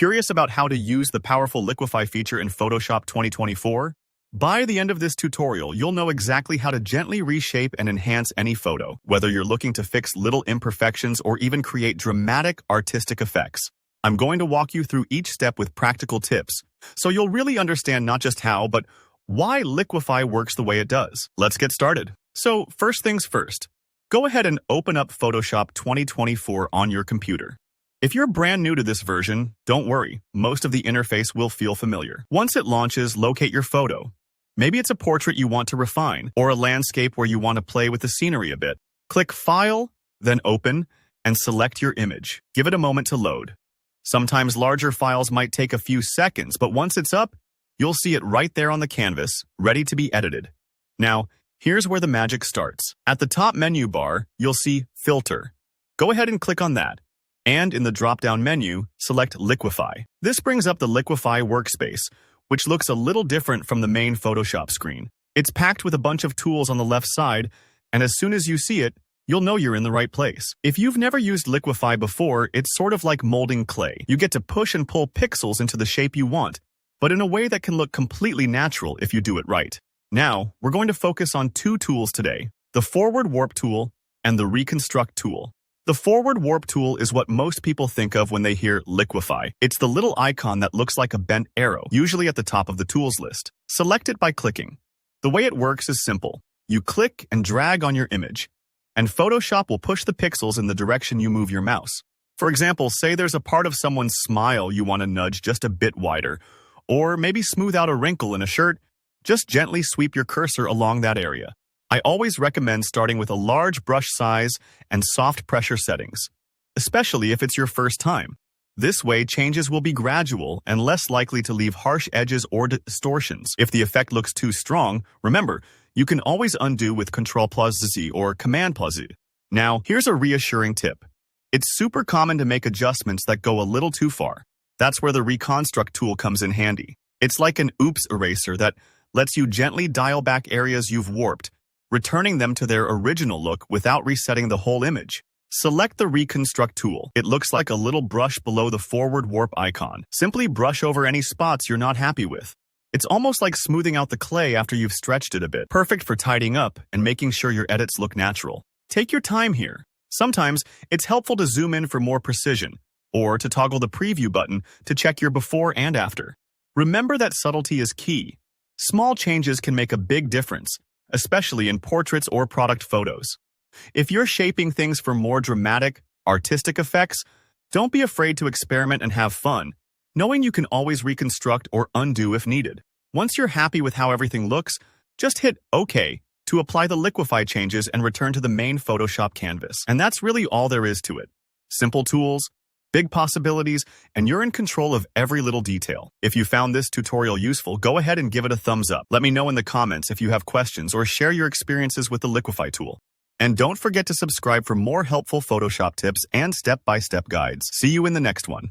Curious about how to use the powerful Liquify feature in Photoshop 2024? By the end of this tutorial, you'll know exactly how to gently reshape and enhance any photo, whether you're looking to fix little imperfections or even create dramatic artistic effects. I'm going to walk you through each step with practical tips, so you'll really understand not just how, but why Liquify works the way it does. Let's get started. So, first things first, go ahead and open up Photoshop 2024 on your computer. If you're brand new to this version, don't worry, most of the interface will feel familiar. Once it launches, locate your photo. Maybe it's a portrait you want to refine, or a landscape where you want to play with the scenery a bit. Click File, then Open, and select your image. Give it a moment to load. Sometimes larger files might take a few seconds, but once it's up, you'll see it right there on the canvas, ready to be edited. Now, here's where the magic starts. At the top menu bar, you'll see Filter. Go ahead and click on that. And in the drop-down menu, select Liquify. This brings up the Liquify workspace, which looks a little different from the main Photoshop screen. It's packed with a bunch of tools on the left side, and as soon as you see it, you'll know you're in the right place. If you've never used Liquify before, it's sort of like molding clay. You get to push and pull pixels into the shape you want, but in a way that can look completely natural if you do it right. Now, we're going to focus on two tools today, the Forward Warp tool and the Reconstruct tool. The Forward Warp tool is what most people think of when they hear Liquify. It's the little icon that looks like a bent arrow, usually at the top of the tools list. Select it by clicking. The way it works is simple. You click and drag on your image, and Photoshop will push the pixels in the direction you move your mouse. For example, say there's a part of someone's smile you want to nudge just a bit wider, or maybe smooth out a wrinkle in a shirt. Just gently sweep your cursor along that area. I always recommend starting with a large brush size and soft pressure settings, especially if it's your first time. This way, changes will be gradual and less likely to leave harsh edges or distortions. If the effect looks too strong, remember, you can always undo with Ctrl+Z or Command+Z. Now, here's a reassuring tip. It's super common to make adjustments that go a little too far. That's where the Reconstruct tool comes in handy. It's like an oops eraser that lets you gently dial back areas you've warped, returning them to their original look without resetting the whole image. Select the Reconstruct tool. It looks like a little brush below the Forward Warp icon. Simply brush over any spots you're not happy with. It's almost like smoothing out the clay after you've stretched it a bit. Perfect for tidying up and making sure your edits look natural. Take your time here. Sometimes it's helpful to zoom in for more precision, or to toggle the preview button to check your before and after. Remember that subtlety is key. Small changes can make a big difference, especially in portraits or product photos. If you're shaping things for more dramatic, artistic effects, don't be afraid to experiment and have fun, knowing you can always reconstruct or undo if needed. Once you're happy with how everything looks, just hit OK to apply the Liquify changes and return to the main Photoshop canvas. And that's really all there is to it. Simple tools, big possibilities, and you're in control of every little detail. If you found this tutorial useful, go ahead and give it a thumbs up. Let me know in the comments if you have questions or share your experiences with the Liquify tool. And don't forget to subscribe for more helpful Photoshop tips and step-by-step guides. See you in the next one.